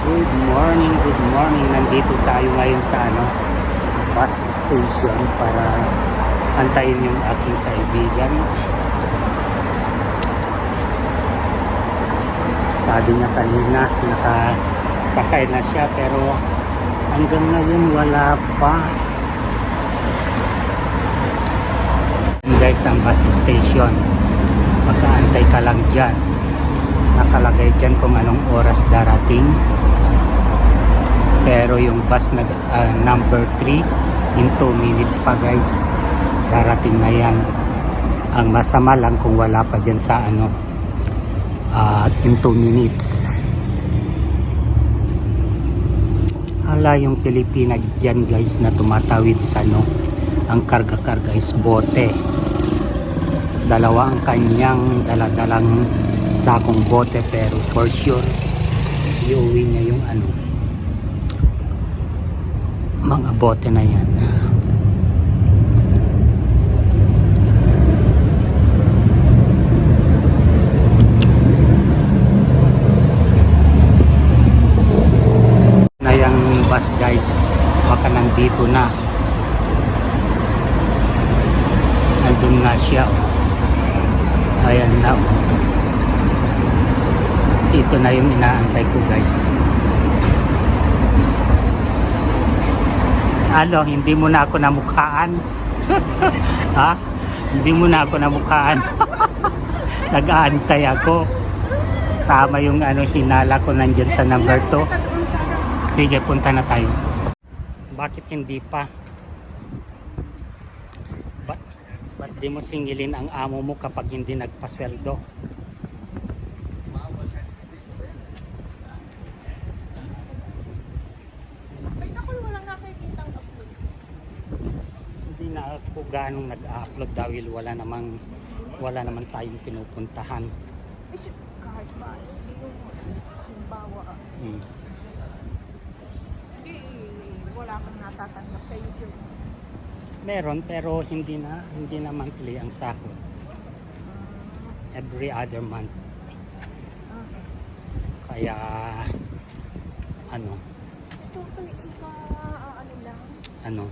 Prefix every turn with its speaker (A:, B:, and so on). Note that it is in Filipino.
A: Good morning, good morning. Nandito tayo ngayon sa bus station para antayin yung aking kaibigan. Sabi niya kanina, nakasakay na siya pero hanggang ngayon wala pa. Guys, ang bus station, magkaantay ka lang dyan. Nakalagay dyan kung anong oras darating. Pero yung bus na number 3 in 2 minutes pa guys, darating na yan. Ang masama lang kung wala pa dyan sa in 2 minutes. Hala, yung Pilipina dyan guys na tumatawid sa ang karga-karga is bote. Dalawa ang kanyang daladalang sakong bote, pero for sure iuwi niya yung mga bote na yan. Na yung bus guys, baka nandito na. Nandun nga siya. Ayan na. Ito na yung inaantay ko guys. Hindi mo na ako namukhaan. Ha? Hindi mo na ako namukhaan. Nag-aantay ako. Tama yung hinala ko nandyan sa number 2. Sige, punta na tayo. Bakit hindi pa? Ba't di mo singilin ang amo mo kapag hindi nagpasweldo? Hindi na ako ganong nag-upload dahil wala naman tayong pinupuntahan.
B: Kahit ba, halimbawa, wala kang natatanggap sa YouTube.
A: Meron, pero hindi na monthly ang sahod. Every other month. Kaya
B: So, totally, lang?
A: ano?